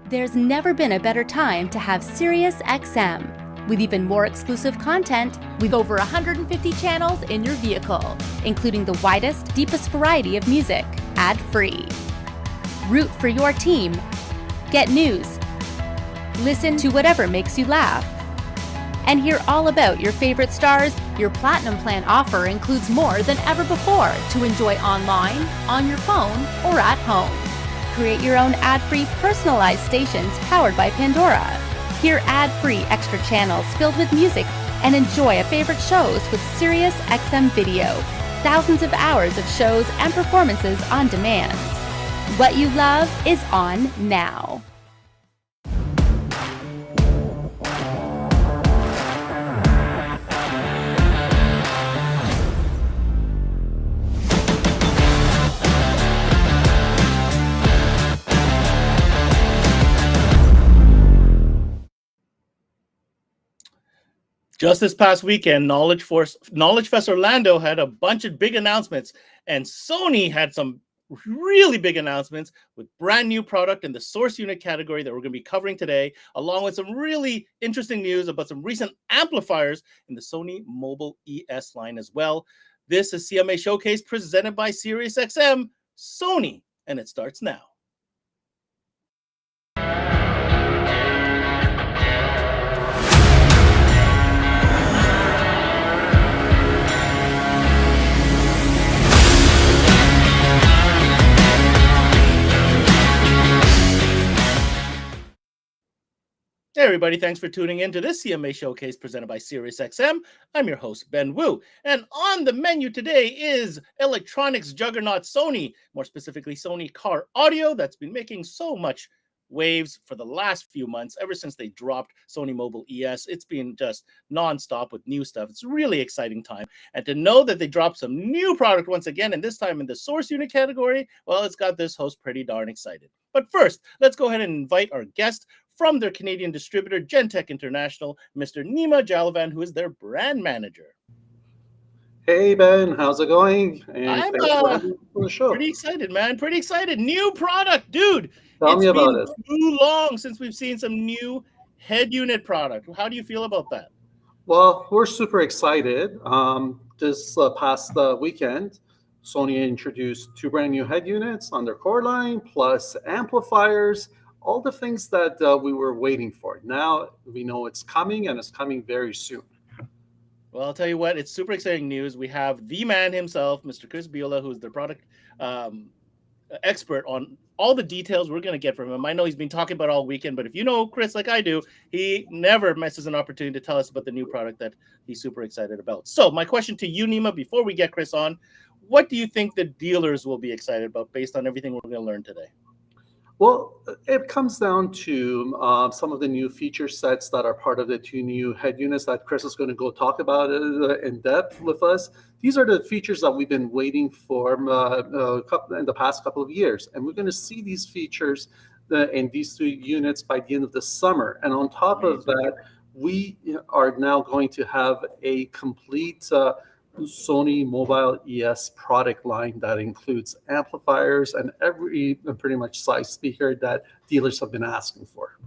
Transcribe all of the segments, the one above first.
There's never been a better time to have SiriusXM. With even more exclusive content, with over 150 channels in your vehicle, including the widest, deepest variety of music, ad-free. Root for your team. Get news. Listen to whatever makes you laugh. And hear all about your favorite stars. Your Platinum Plan offer includes more than ever before to enjoy online, on your phone, or at home. Create your own ad-free personalized stations powered by Pandora. Hear ad-free extra channels filled with music and enjoy favorite shows with SiriusXM Video. Thousands of hours of shows and performances on demand. What you love is on now. Just this past weekend, Knowledge Fest Orlando had a bunch of big announcements, and Sony had some really big announcements with brand new product in the source unit category that we're going to be covering today, along with some really interesting news about some recent amplifiers in the Sony Mobile ES line as well. This is CMA Showcase presented by SiriusXM, Sony, and it starts now. Hey everybody, thanks for tuning in to this CMA Showcase presented by SiriusXM. I'm your host, Ben Wu. And on the menu today is electronics juggernaut Sony, more specifically Sony Car Audio, that's been making so much waves for the last few months, ever since they dropped Sony Mobile ES. It's been just nonstop with new stuff. It's a really exciting time. And to know that they dropped some new product once again, and this time in the source unit category, well, it's got this host pretty darn excited. But first, let's go ahead and invite our guest from their Canadian distributor, Gentech International, Mr. Nima Jalavan, who is their brand manager. Hey, Ben, how's it going? And I'm for the show. Pretty excited, man. Pretty excited. New product, dude. Tell me about it. It's been too long since we've seen some new head unit product. How do you feel about that? Well, we're super excited. This past weekend, Sony introduced 2 brand new head units on their core line, plus amplifiers, all the things that we were waiting for. Now we know it's coming, and it's coming very soon. Well, I'll tell you what, it's super exciting news. We have the man himself, Mr. KRIS BULLA, who's the product expert on all the details we're going to get from him. I know he's been talking about all weekend, but if you know Chris like I do, he never misses an opportunity to tell us about the new product that he's super excited about. So my question to you, Nima, before we get Chris on, what do you think the dealers will be excited about based on everything we're going to learn today? Well, it comes down to some of the new feature sets that are part of the 2 new head units that Chris is going to go talk about in depth with us. These are the features that we've been waiting for in the past couple of years. And we're going to see these features in these 2 units by the end of the summer. And on top of that, we are now going to have a complete Sony Mobile ES product line that includes amplifiers and every pretty much size speaker that dealers have been asking for.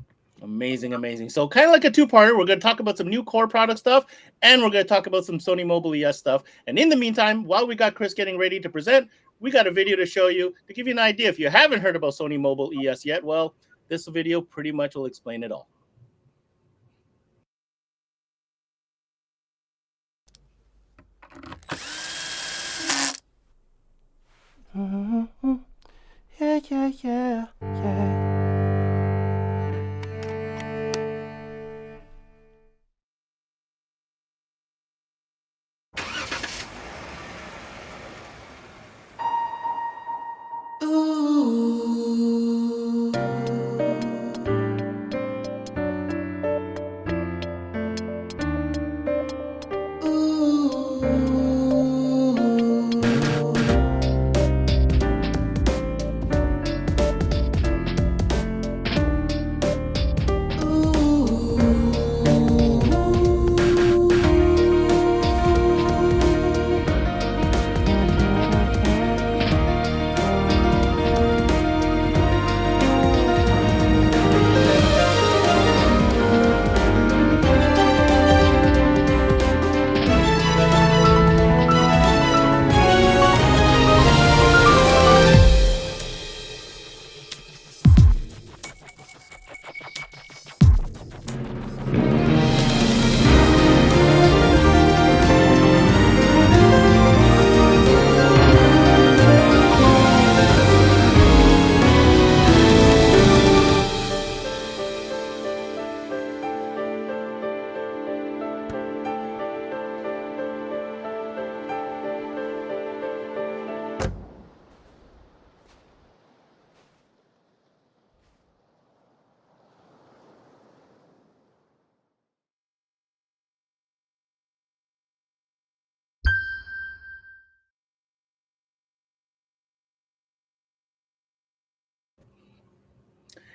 Amazing, amazing. So kind of like a 2-parter, we're going to talk about some new core product stuff, and we're going to talk about some Sony Mobile ES stuff. And in the meantime, while we got Chris getting ready to present, we got a video to show you to give you an idea. If you haven't heard about Sony Mobile ES yet, well, this video pretty much will explain it all. Yeah.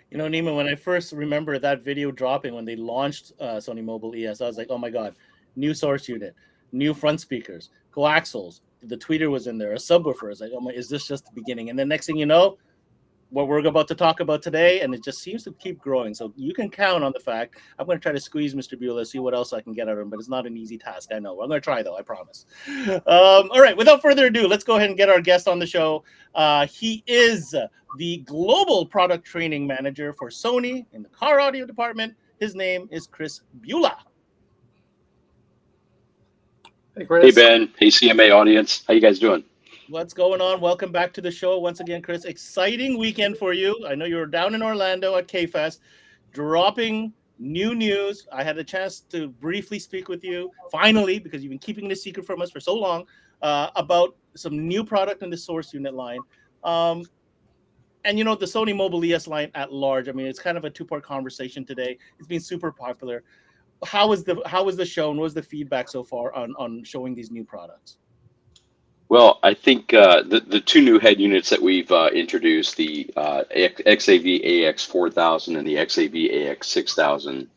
You know, Neiman, when I first remember that video dropping when they launched Sony Mobile ES, I was like, oh my God, new source unit, new front speakers, coaxials. The tweeter was in there, a subwoofer. I was like, oh my, is this just the beginning? And then next thing you know, what we're about to talk about today, and it just seems to keep growing. So you can count on the fact I'm going to try to squeeze Mr. Bulla, see what else I can get out of him, but it's not an easy task. I know. I'm going to try, though. I promise. All right. Without further ado, let's go ahead and get our guest on the show. He is the global product training manager for Sony in the car audio department. His name is KRIS Bullha. Hey, Chris. Hey, Ben. Hey, CMA audience. How you guys doing? What's going on? Welcome back to the show once again, Chris. Exciting weekend for you. I know you were down in Orlando at K-Fest, dropping new news. I had a chance to briefly speak with you, finally, because you've been keeping this secret from us for so long, about some new product in the source unit line. And, you know, the Sony Mobile ES line at large, I mean, it's kind of a two-part conversation today. It's been super popular. How was the show and what was the feedback so far on showing these new products? Well, I think the two new head units that we've introduced, the XAV AX4000 and the XAV AX6000,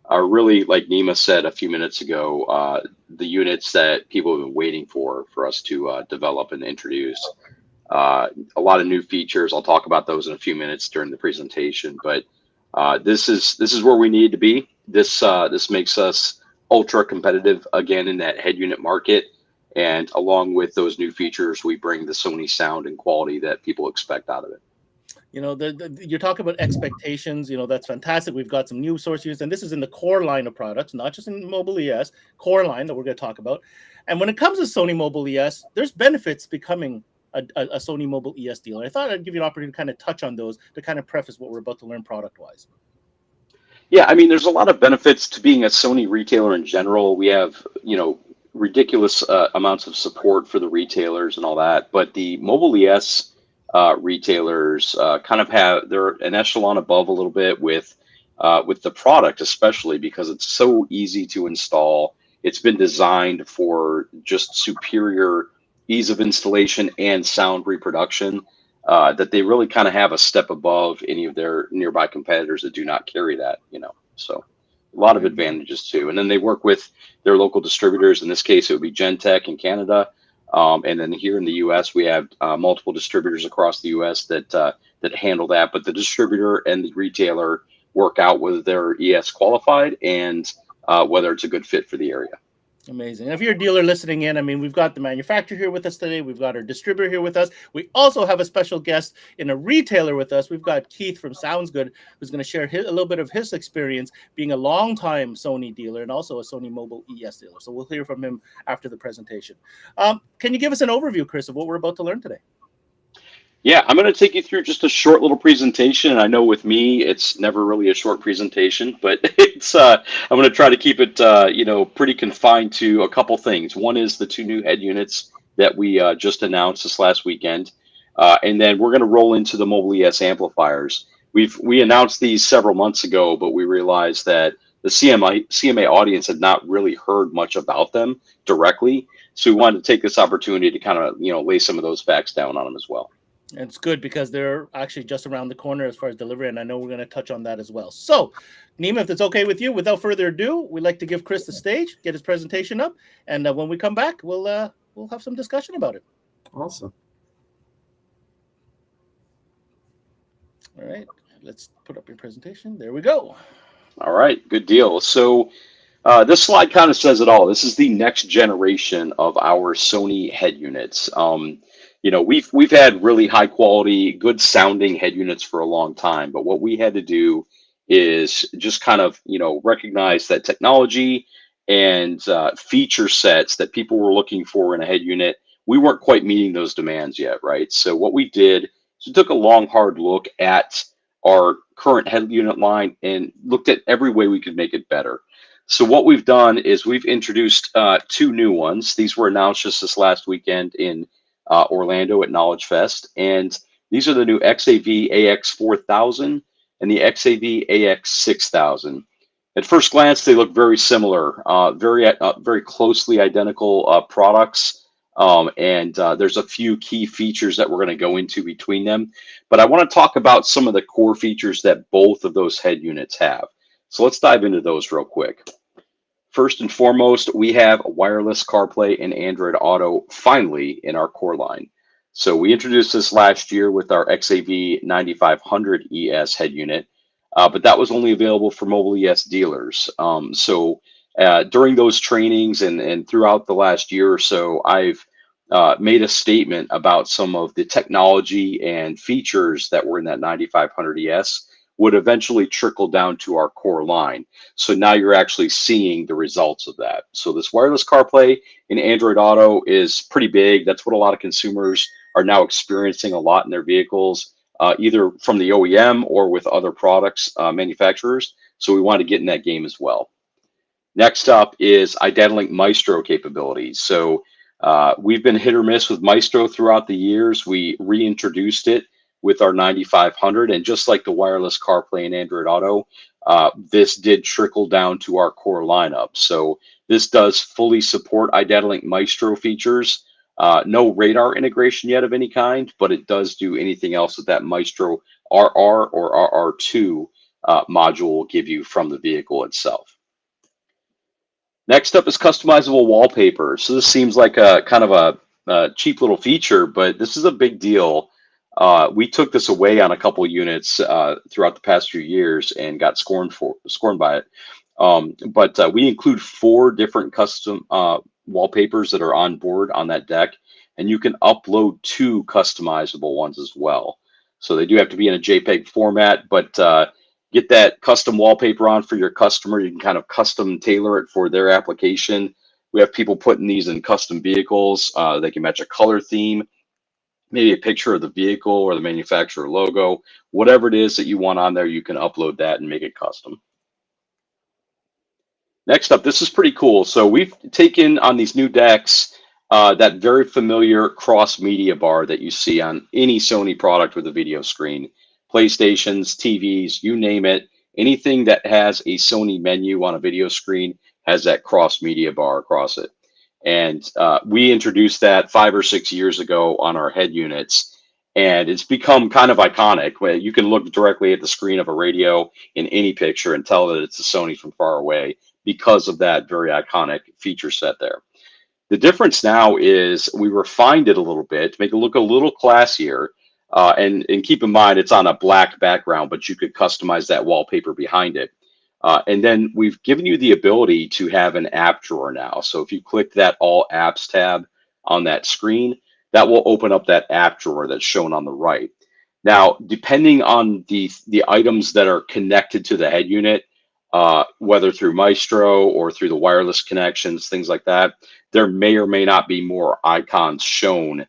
are really, like Nima said a few minutes ago, the units that people have been waiting for us to develop and introduce. A lot of new features. I'll talk about those in a few minutes during the presentation. But this is where we need to be. This makes us ultra competitive again in that head unit market. And along with those new features, we bring the Sony sound and quality that people expect out of it. You know, you're talking about expectations. You know, that's fantastic. We've got some new source units, and this is in the core line of products, not just in Mobile ES, core line that we're going to talk about. And when it comes to Sony Mobile ES, there's benefits becoming a Sony Mobile ES dealer. I thought I'd give you an opportunity to kind of touch on those to kind of preface what we're about to learn product-wise. Yeah, I mean, there's a lot of benefits to being a Sony retailer in general. We have, you know, ridiculous amounts of support for the retailers and all that, but the Mobile ES retailers kind of they're an echelon above a little bit with the product, especially because it's so easy to install. It's been designed for just superior ease of installation and sound reproduction that they really kind of have a step above any of their nearby competitors that do not carry that, you know, so a lot of advantages too. And then they work with their local distributors. In this case, it would be Gentech in Canada. And then here in the US, we have multiple distributors across the US that handle that. But the distributor and the retailer work out whether they're ES qualified and whether it's a good fit for the area. Amazing. And if you're a dealer listening in, I mean, we've got the manufacturer here with us today. We've got our distributor here with us. We also have a special guest in a retailer with us. We've got Keith from Sounds Good, who's going to share a little bit of his experience being a longtime Sony dealer and also a Sony Mobile ES dealer. So we'll hear from him after the presentation. Can you give us an overview, Chris, of what we're about to learn today? Yeah, I'm going to take you through just a short little presentation. And I know with me, it's never really a short presentation, but it's I'm going to try to keep it, you know, pretty confined to a couple things. One is the two new head units that we just announced this last weekend. And then we're going to roll into the Mobile ES amplifiers. We announced these several months ago, but we realized that the CMA audience had not really heard much about them directly. So we wanted to take this opportunity to kind of, you know, lay some of those facts down on them as well. And it's good because they're actually just around the corner as far as delivery, and I know we're going to touch on that as well. So, Nima, if it's okay with you, without further ado, we'd like to give Chris the stage, get his presentation up, and when we come back, we'll have some discussion about it. Awesome. All right, let's put up your presentation. There we go. All right, good deal. So this slide kind of says it all. This is the next generation of our Sony head units. You know, we've had really high quality, good sounding head units for a long time, but what we had to do is just kind of, you know, recognize that technology and feature sets that people were looking for in a head unit, we weren't quite meeting those demands yet, right? So what we did is we took a long, hard look at our current head unit line and looked at every way we could make it better. So what we've done is we've introduced two new ones. These were announced just this last weekend in Orlando at Knowledge Fest, and these are the new XAV AX4000 and the XAV AX6000. At first glance, they look very similar, very closely identical products. There's a few key features that we're going to go into between them. But I want to talk about some of the core features that both of those head units have. So let's dive into those real quick. First and foremost, we have wireless CarPlay and Android Auto finally in our core line. So we introduced this last year with our XAV 9500 ES head unit, but that was only available for mobile ES dealers. During those trainings and throughout the last year or so, I've made a statement about some of the technology and features that were in that 9500 ES would eventually trickle down to our core line. So now you're actually seeing the results of that. So this wireless CarPlay in Android Auto is pretty big. That's what a lot of consumers are now experiencing a lot in their vehicles, either from the OEM or with other products manufacturers. So we want to get in that game as well. Next up is IdentiLink Maestro capabilities. So we've been hit or miss with Maestro throughout the years. We reintroduced it with our 9500, and just like the wireless CarPlay and Android Auto, this did trickle down to our core lineup. So this does fully support IdentiLink Maestro features. No radar integration yet of any kind, but it does do anything else that that Maestro RR or RR2 module will give you from the vehicle itself. Next up is customizable wallpaper. So this seems like a kind of a cheap little feature, but this is a big deal. We took this away on a couple units throughout the past few years and got scorned by it. But we include 4 different custom wallpapers that are on board on that deck, and you can upload 2 customizable ones as well. So they do have to be in a JPEG format, but get that custom wallpaper on for your customer. You can kind of custom tailor it for their application. We have people putting these in custom vehicles. They can match a color theme, maybe a picture of the vehicle or the manufacturer logo. Whatever it is that you want on there, you can upload that and make it custom. Next up, this is pretty cool. So we've taken on these new decks that very familiar cross-media bar that you see on any Sony product with a video screen. PlayStations, TVs, you name it. Anything that has a Sony menu on a video screen has that cross-media bar across it. And we introduced that 5 or 6 years ago on our head units, and it's become kind of iconic. Where you can look directly at the screen of a radio in any picture and tell that it's a Sony from far away because of that very iconic feature set there. The difference now is we refined it a little bit to make it look a little classier. And keep in mind, it's on a black background, but you could customize that wallpaper behind it. And then we've given you the ability to have an app drawer now. So if you click that All Apps tab on that screen, that will open up that app drawer that's shown on the right. Now, depending on the items that are connected to the head unit, whether through Maestro or through the wireless connections, things like that, there may or may not be more icons shown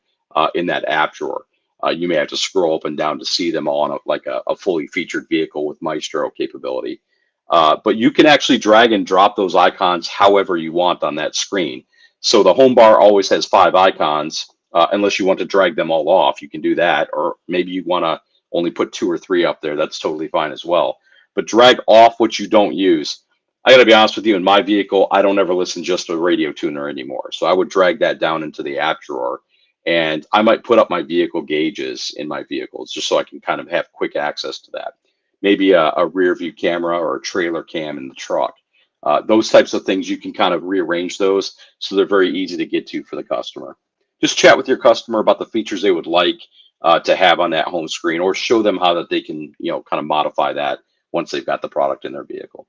in that app drawer. You may have to scroll up and down to see them all on a fully featured vehicle with Maestro capability. But you can actually drag and drop those icons however you want on that screen. So the home bar always has 5 icons, unless you want to drag them all off. You can do that, or maybe you want to only put 2 or 3 up there. That's totally fine as well. But drag off what you don't use. I got to be honest with you, in my vehicle, I don't ever listen just to a radio tuner anymore. So I would drag that down into the app drawer, and I might put up my vehicle gauges in my vehicles just so I can kind of have quick access to that. Maybe a rear view camera or a trailer cam in the truck. Those types of things, you can kind of rearrange those so they're very easy to get to for the customer. Just chat with your customer about the features they would like to have on that home screen, or show them how that they can, kind of modify that once they've got the product in their vehicle.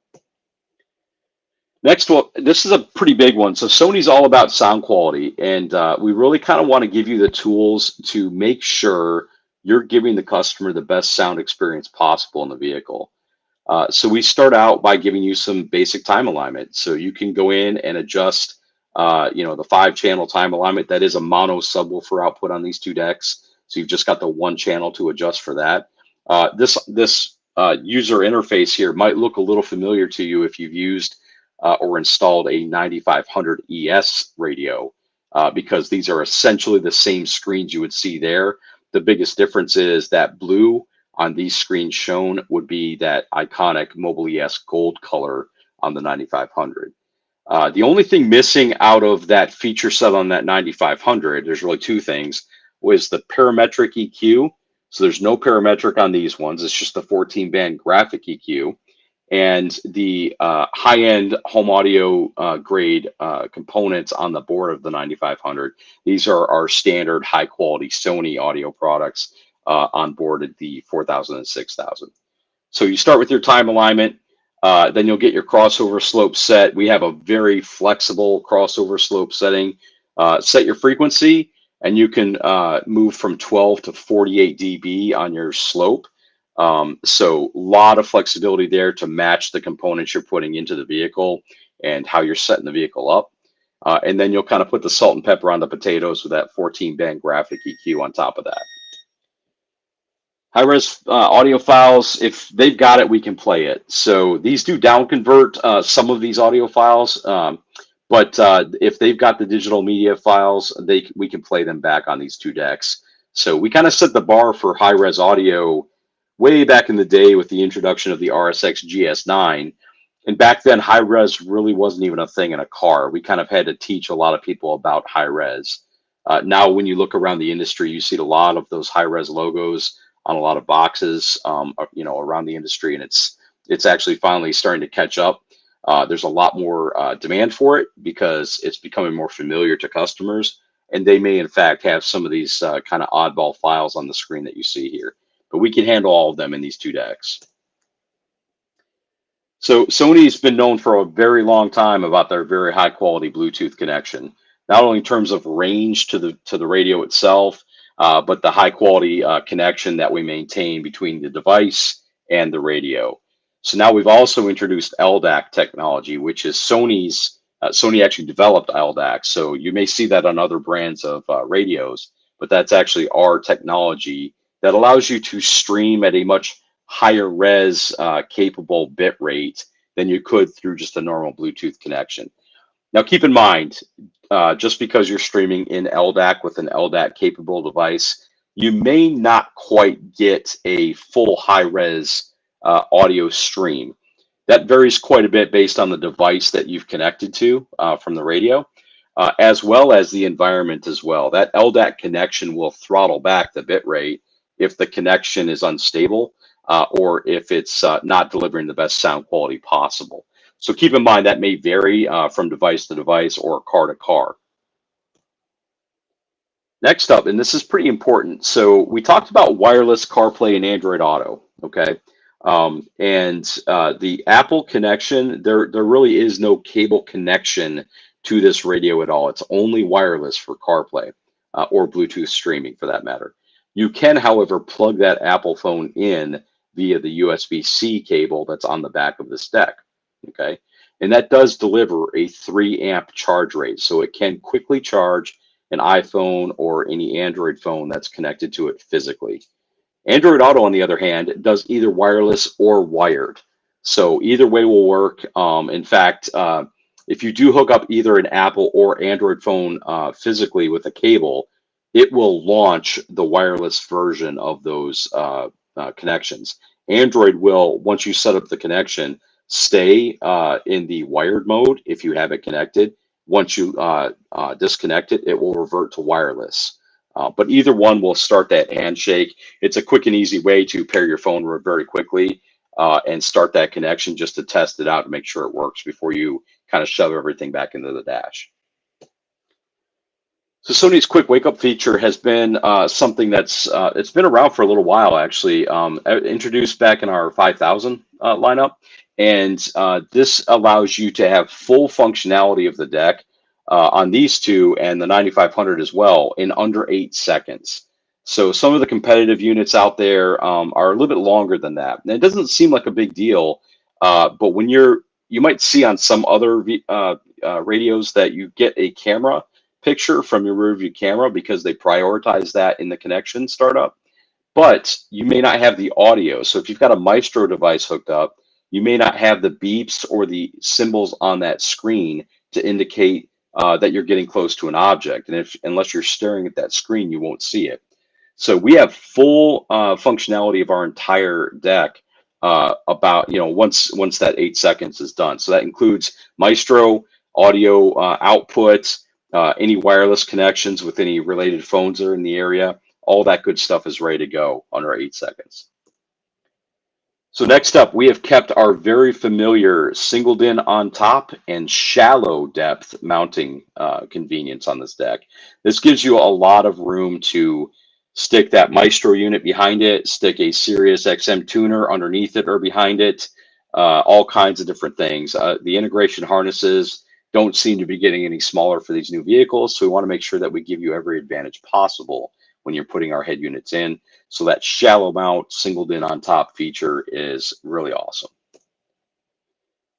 Next, well, this is a pretty big one. So Sony's all about sound quality, and we really kind of want to give you the tools to make sure you're giving the customer the best sound experience possible in the vehicle. So we start out by giving you some basic time alignment. So you can go in and adjust, the 5-channel time alignment. That is a mono subwoofer output on these 2 decks. So you've just got the 1 channel to adjust for that. This user interface here might look a little familiar to you if you've used or installed a 9500 ES radio, because these are essentially the same screens you would see there. The biggest difference is that blue on these screens shown would be that iconic Mobile ES gold color on the 9500. The only thing missing out of that feature set on that 9500, there's really two things, was the parametric EQ. So there's no parametric on these ones. It's just the 14-band graphic EQ. And the high-end home audio grade components on the board of the 9500. These are our standard high-quality Sony audio products on board at the 4000 and 6000. So you start with your time alignment. Then you'll get your crossover slope set. We have a very flexible crossover slope setting. Set your frequency, and you can move from 12 to 48 dB on your slope. So a lot of flexibility there to match the components you're putting into the vehicle and how you're setting the vehicle up. And then you'll kind of put the salt and pepper on the potatoes with that 14-band graphic EQ on top of that. High-res audio files, if they've got it, we can play it. So these do down convert some of these audio files, but if they've got the digital media files, we can play them back on these two decks. So we kind of set the bar for high-res audio way back in the day with the introduction of the RSX GS9. And back then, high-res really wasn't even a thing in a car. We kind of had to teach a lot of people about high-res. Now, when you look around the industry, you see a lot of those high-res logos on a lot of boxes, around the industry, and it's actually finally starting to catch up. There's a lot more demand for it because it's becoming more familiar to customers, and they may in fact have some of these kind of oddball files on the screen that you see here, but we can handle all of them in these two decks. So Sony's been known for a very long time about their very high quality Bluetooth connection, not only in terms of range to the radio itself, but the high quality connection that we maintain between the device and the radio. So now we've also introduced LDAC technology, which is Sony's. Sony actually developed LDAC. So you may see that on other brands of radios, but that's actually our technology that allows you to stream at a much higher res capable bit rate than you could through just a normal Bluetooth connection. Now, keep in mind, just because you're streaming in LDAC with an LDAC capable device, you may not quite get a full high-res audio stream. That varies quite a bit based on the device that you've connected to from the radio, as well as the environment as well. That LDAC connection will throttle back the bit rate if the connection is unstable or if it's not delivering the best sound quality possible. So keep in mind that may vary from device to device or car to car. Next up, and this is pretty important. So we talked about wireless CarPlay and Android Auto, okay? The Apple connection, there really is no cable connection to this radio at all. It's only wireless for CarPlay or Bluetooth streaming for that matter. You can, however, plug that Apple phone in via the USB-C cable that's on the back of this deck. Okay, and that does deliver a 3 amp charge rate, so it can quickly charge an iPhone or any Android phone that's connected to it physically. Android Auto, on the other hand, does either wireless or wired, so either way will work. In fact, if you do hook up either an Apple or Android phone physically with a cable, it will launch the wireless version of those connections. Android will, once you set up the connection, stay in the wired mode if you have it connected. Once you disconnect it, it will revert to wireless. But either one will start that handshake. It's a quick and easy way to pair your phone very quickly and start that connection just to test it out to make sure it works before you kind of shove everything back into the dash. So Sony's quick wake up feature has been something that's it's been around for a little while actually, introduced back in our 5000 lineup. And this allows you to have full functionality of the deck on these two and the 9500 as well in under 8 seconds. So some of the competitive units out there are a little bit longer than that. And it doesn't seem like a big deal, but when you might see on some other radios that you get a camera picture from your rear view camera because they prioritize that in the connection startup, but you may not have the audio. So if you've got a Maestro device hooked up, you may not have the beeps or the symbols on that screen to indicate that you're getting close to an object. And unless you're staring at that screen, you won't see it. So we have full functionality of our entire deck about, once that 8 seconds is done. So that includes Maestro, audio outputs, any wireless connections with any related phones that are in the area. All that good stuff is ready to go under 8 seconds. So next up, we have kept our very familiar singled in on top and shallow depth mounting convenience on this deck. This gives you a lot of room to stick that Maestro unit behind it, stick a Sirius XM tuner underneath it or behind it, all kinds of different things. The integration harnesses don't seem to be getting any smaller for these new vehicles, so we want to make sure that we give you every advantage possible when you're putting our head units in. So that shallow mount singled in on top feature is really awesome.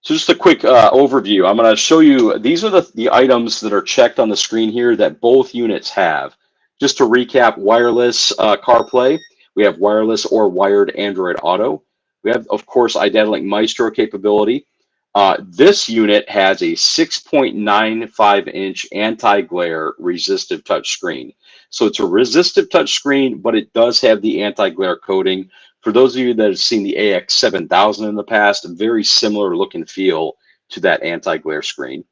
So just a quick overview. I'm going to show you, these are the items that are checked on the screen here that both units have. Just to recap, wireless CarPlay. We have wireless or wired Android Auto. We have, of course, Identilink Maestro capability. This unit has a 6.95-inch anti-glare resistive touchscreen. So it's a resistive touchscreen, but it does have the anti-glare coating. For those of you that have seen the AX7000 in the past, very similar look and feel to that anti-glare screen.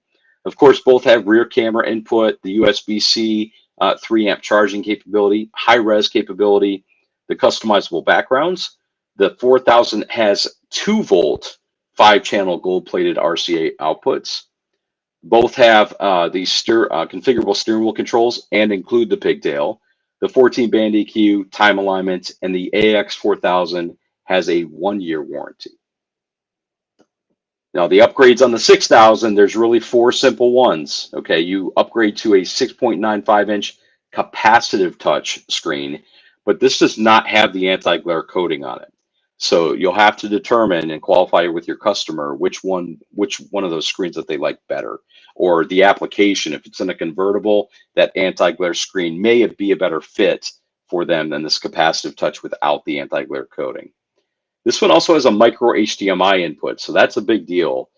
Of course, both have rear camera input, the USB-C 3-amp charging capability, high-res capability, the customizable backgrounds. The 4000 has 2-volt 5-channel gold-plated RCA outputs. Both have the configurable steering wheel controls and include the pigtail. The 14-band EQ, time alignment, and the AX4000 has a 1-year warranty. Now, the upgrades on the 6000, there's really 4 simple ones. Okay, you upgrade to a 6.95-inch capacitive touch screen, but this does not have the anti-glare coating on it. So you'll have to determine and qualify with your customer which one of those screens that they like better, or the application. If it's in a convertible, that anti-glare screen may be a better fit for them than this capacitive touch without the anti-glare coating. This one also has a micro HDMI input, so that's a big deal.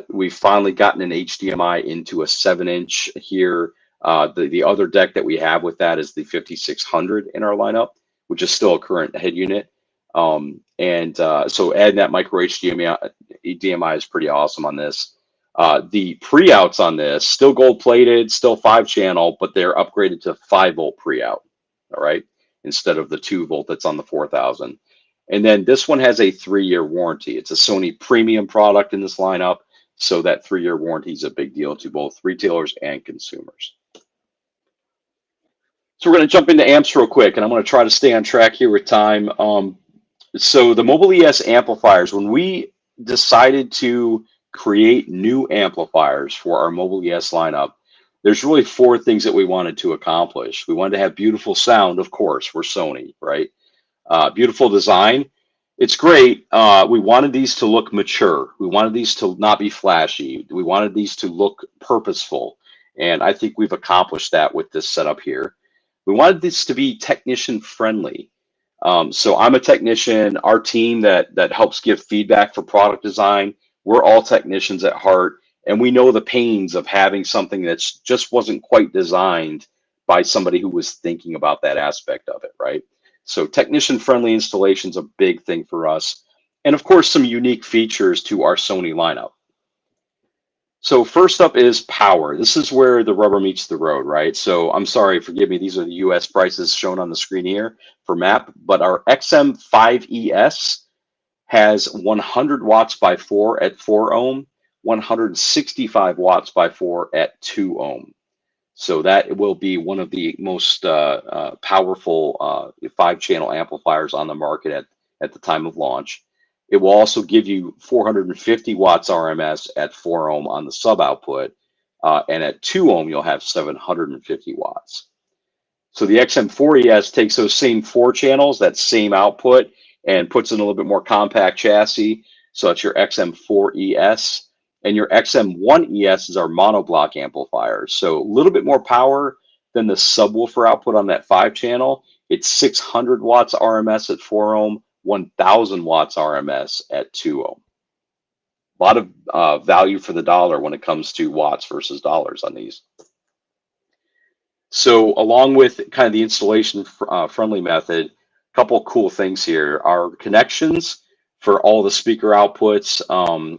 We've finally gotten an HDMI into a 7-inch here. The other deck that we have with that is the 5600 in our lineup, which is still a current head unit. So adding that micro HDMI is pretty awesome on this. The pre-outs on this, still gold plated, still 5-channel, but they're upgraded to 5-volt pre-out, all right, instead of the 2-volt that's on the 4000. And then this one has a 3-year warranty. It's a Sony premium product in this lineup, so that 3-year warranty is a big deal to both retailers and consumers. So we're going to jump into amps real quick, and I'm going to try to stay on track here with time. So the Mobile ES amplifiers, when we decided to create new amplifiers for our Mobile ES lineup, there's really 4 things that we wanted to accomplish. We wanted to have beautiful sound, of course, we're Sony, right? Beautiful design, it's great. We wanted these to look mature. We wanted these to not be flashy. We wanted these to look purposeful. And I think we've accomplished that with this setup here. We wanted this to be technician friendly. So I'm a technician. Our team that helps give feedback for product design, we're all technicians at heart, and we know the pains of having something that's just wasn't quite designed by somebody who was thinking about that aspect of it, right? So technician friendly installation is a big thing for us. And of course, some unique features to our Sony lineup. So first up is power. This is where the rubber meets the road, right? So I'm sorry, forgive me. These are the US prices shown on the screen here for MAP, but our XM5ES has 100 watts by 4 at 4 ohm, 165 watts by 4 at 2 ohm. So that will be one of the most powerful 5-channel amplifiers on the market at the time of launch. It will also give you 450 watts RMS at 4 ohm on the sub output, and at 2 ohm you'll have 750 watts. So the XM4ES takes those same 4 channels, that same output, and puts in a little bit more compact chassis. So that's your XM4ES. And your XM1ES is our monoblock amplifier. So a little bit more power than the subwoofer output on that 5-channel. It's 600 watts RMS at 4 ohm, 1000 watts RMS at 2 ohm. A lot of value for the dollar when it comes to watts versus dollars on these. So along with kind of the installation friendly method, a couple cool things here. Our connections for all the speaker outputs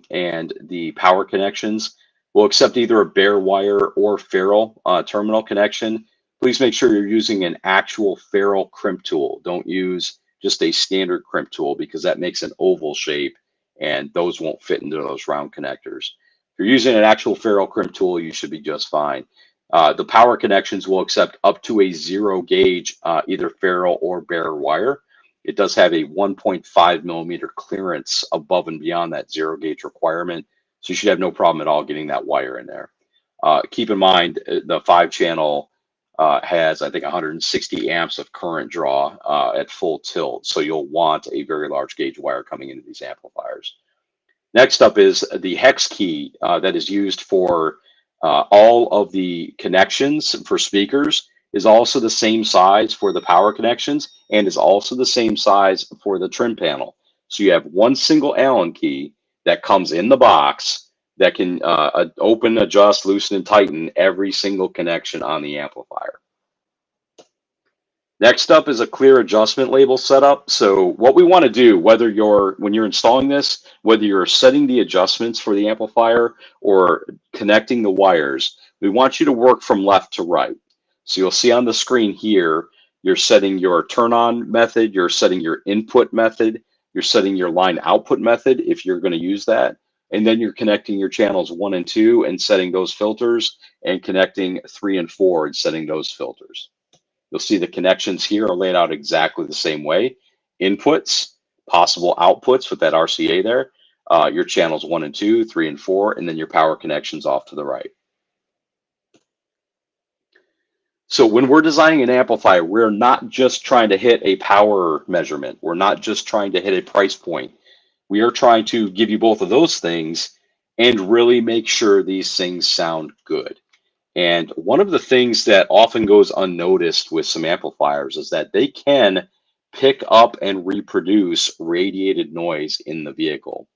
and the power connections, will accept either a bare wire or ferrule terminal connection. Please make sure you're using an actual ferrule crimp tool. Don't use just a standard crimp tool because that makes an oval shape and those won't fit into those round connectors. If you're using an actual ferrule crimp tool, you should be just fine. The power connections will accept up to a 0 gauge, either ferrule or bare wire. It does have a 1.5 millimeter clearance above and beyond that 0 gauge requirement. So you should have no problem at all getting that wire in there. Keep in mind, the 5-channel has, I think, 160 amps of current draw at full tilt. So you'll want a very large gauge wire coming into these amplifiers. Next up is the hex key that is used for all of the connections for speakers is also the same size for the power connections and is also the same size for the trim panel. So you have one single Allen key that comes in the box that can open, adjust, loosen, and tighten every single connection on the amplifier. Next up is a clear adjustment label setup. So what we want to do, when you're installing this, whether you're setting the adjustments for the amplifier or connecting the wires, we want you to work from left to right. So you'll see on the screen here, you're setting your turn on method, you're setting your input method, you're setting your line output method if you're going to use that. And then you're connecting your channels 1 and 2 and setting those filters, and connecting 3 and 4 and setting those filters. You'll see the connections here are laid out exactly the same way. Inputs, possible outputs with that RCA there, your channels 1 and 2, 3 and 4, and then your power connections off to the right. So when we're designing an amplifier, we're not just trying to hit a power measurement. We're not just trying to hit a price point. We are trying to give you both of those things and really make sure these things sound good. And one of the things that often goes unnoticed with some amplifiers is that they can pick up and reproduce radiated noise in the vehicle.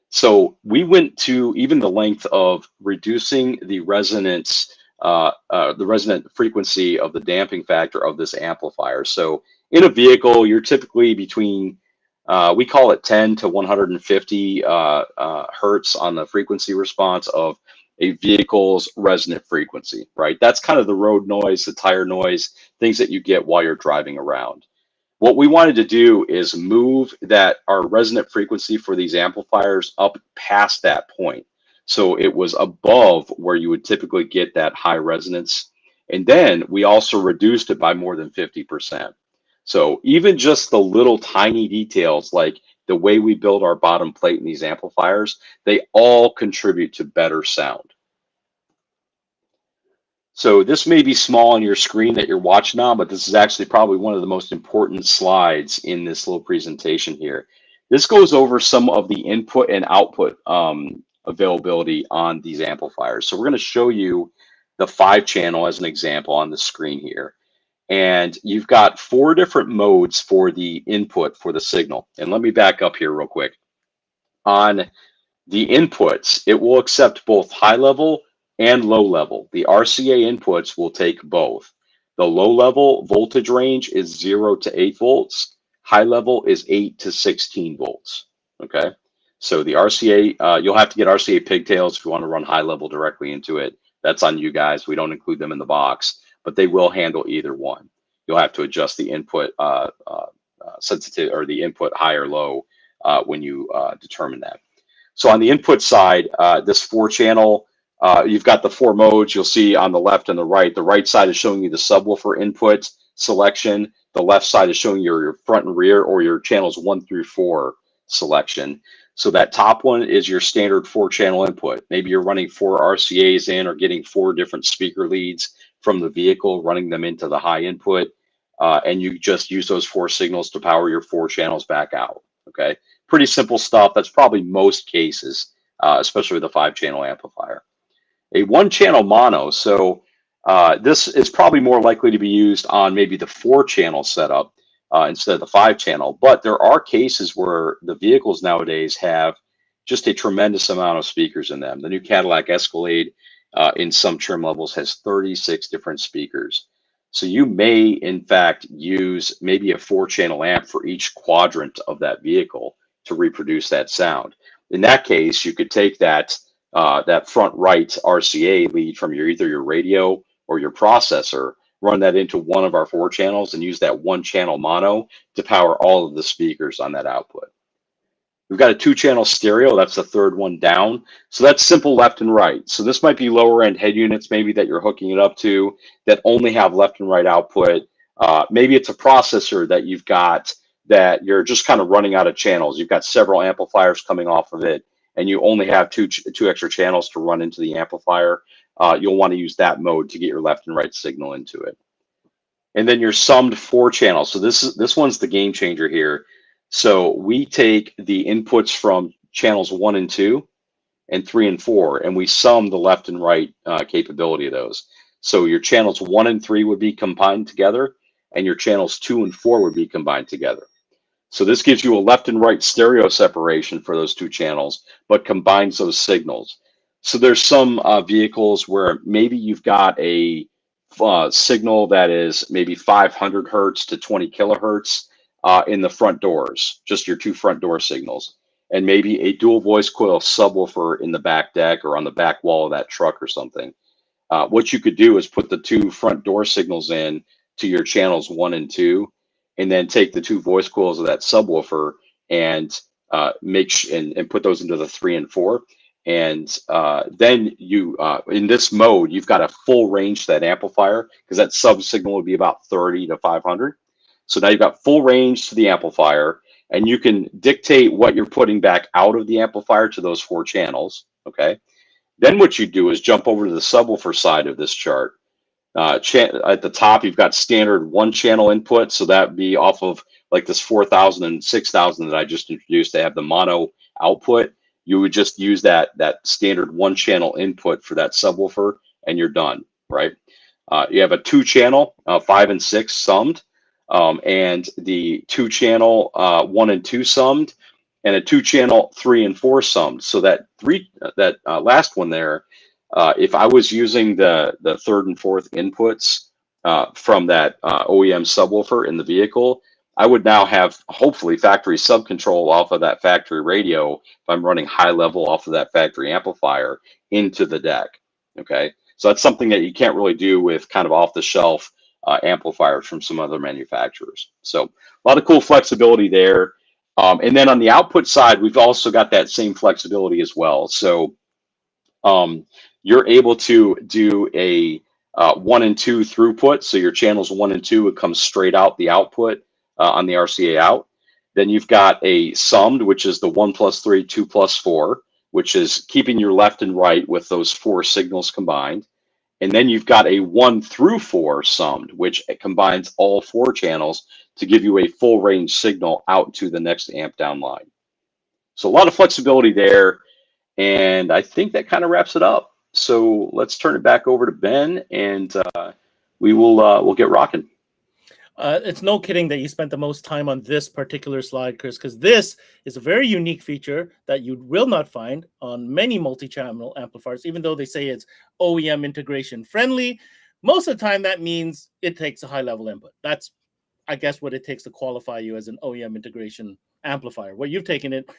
So we went to even the length of reducing the resonant frequency of the damping factor of this amplifier. So in a vehicle, you're typically between, we call it 10 to 150 hertz on the frequency response of a vehicle's resonant frequency, right? That's kind of the road noise, the tire noise, things that you get while you're driving around. What we wanted to do is move our resonant frequency for these amplifiers up past that point. So it was above where you would typically get that high resonance. And then we also reduced it by more than 50%. So even just the little tiny details, like the way we build our bottom plate in these amplifiers, they all contribute to better sound. So this may be small on your screen that you're watching on, but this is actually probably one of the most important slides in this little presentation here. This goes over some of the input and output availability on these amplifiers. So we're going to show you the 5-channel as an example on the screen here. And you've got 4 different modes for the input for the signal. And let me back up here real quick. On the inputs, it will accept both high level and low level. The RCA inputs will take both. The low level voltage range is 0 to 8 volts. High level is 8 to 16 volts. Okay. So the RCA, you'll have to get RCA pigtails if you want to run high level directly into it. That's on you guys. We don't include them in the box, but they will handle either one. You'll have to adjust the input sensitivity or the input high or low when you determine that. So on the input side, this 4-channel, you've got the 4 modes you'll see on the left and the right. The right side is showing you the subwoofer input selection. The left side is showing your front and rear, or your channels 1 through 4 selection. So that top one is your standard 4-channel input. Maybe you're running 4 RCAs in, or getting 4 different speaker leads from the vehicle, running them into the high input, and you just use those 4 signals to power your 4 channels back out. Okay, pretty simple stuff. That's probably most cases, especially with a 5-channel amplifier. A 1-channel mono, so this is probably more likely to be used on maybe the 4-channel setup instead of the 5-channel. But there are cases where the vehicles nowadays have just a tremendous amount of speakers in them. The new Cadillac Escalade in some trim levels has 36 different speakers. So you may, in fact, use maybe a 4-channel amp for each quadrant of that vehicle to reproduce that sound. In that case, you could take that that front right RCA lead from either your radio or your processor, run that into one of our 4 channels, and use that 1 channel mono to power all of the speakers on that output. We've got a 2-channel stereo. That's the 3rd one down. So that's simple left and right. So this might be lower end head units maybe that you're hooking it up to that only have left and right output. Maybe it's a processor that you've got that you're just kind of running out of channels. You've got several amplifiers coming off of it, and you only have two extra channels to run into the amplifier. You'll want to use that mode to get your left and right signal into it. And then your summed 4 channels. So this one's the game changer here. So we take the inputs from channels 1 and 2 and 3 and 4, and we sum the left and right capability of those. So your channels 1 and 3 would be combined together, and your channels 2 and 4 would be combined together. So this gives you a left and right stereo separation for those 2 channels, but combines those signals. So there's some vehicles where maybe you've got a signal that is maybe 500 hertz to 20 kilohertz in the front doors, just your 2 front door signals, and maybe a dual voice coil subwoofer in the back deck or on the back wall of that truck or something. What you could do is put the 2 front door signals in to your channels 1 and 2, and then take the 2 voice coils of that subwoofer and and put those into the 3 and 4. And then you, in this mode, you've got a full range to that amplifier, because that sub signal would be about 30 to 500. So now you've got full range to the amplifier, and you can dictate what you're putting back out of the amplifier to those 4 channels. Okay. Then what you do is jump over to the subwoofer side of this chart. At the top, you've got standard 1 channel input. So that would be off of like this 4000 and 6000 that I just introduced. They have the mono output. You would just use that standard 1 channel input for that subwoofer, and you're done, right? You have a 2 channel, 5 and 6 summed, and the 2 channel 1 and 2 summed, and a 2 channel 3 and 4 summed. So that last one there, if I was using the 3rd and 4th inputs from that OEM subwoofer in the vehicle, I would now have hopefully factory sub control off of that factory radio if I'm running high level off of that factory amplifier into the deck. Okay, so that's something that you can't really do with kind of off the shelf amplifiers from some other manufacturers. So a lot of cool flexibility there. And then on the output side, we've also got that same flexibility as well. So you're able to do a 1 and 2 throughput. So your channels 1 and 2 would come straight out the output on the RCA out. Then you've got a summed, which is the 1 plus 3, 2 plus 4, which is keeping your left and right with those 4 signals combined. And then you've got a 1 through 4 summed, which combines all 4 channels to give you a full range signal out to the next amp down line. So a lot of flexibility there. And I think that kind of wraps it up. So let's turn it back over to Ben, and we'll get rocking. It's no kidding that you spent the most time on this particular slide, Chris, because this is a very unique feature that you will not find on many multi-channel amplifiers, even though they say it's OEM integration friendly. Most of the time, that means it takes a high-level input. That's, I guess, what it takes to qualify you as an OEM integration amplifier. What you've taken it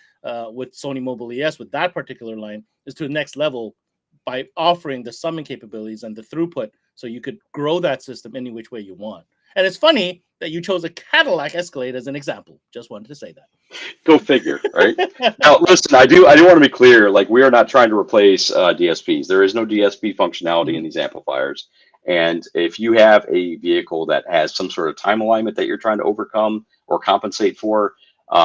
with Sony Mobile ES with that particular line is to the next level by offering the summing capabilities and the throughput, so you could grow that system any which way you want. And it's funny that you chose a Cadillac Escalade as an example. Just wanted to say that. Go figure, right? Now, listen, I do want to be clear. Like, we are not trying to replace DSPs. There is no DSP functionality in these amplifiers. And if you have a vehicle that has some sort of time alignment that you're trying to overcome or compensate for,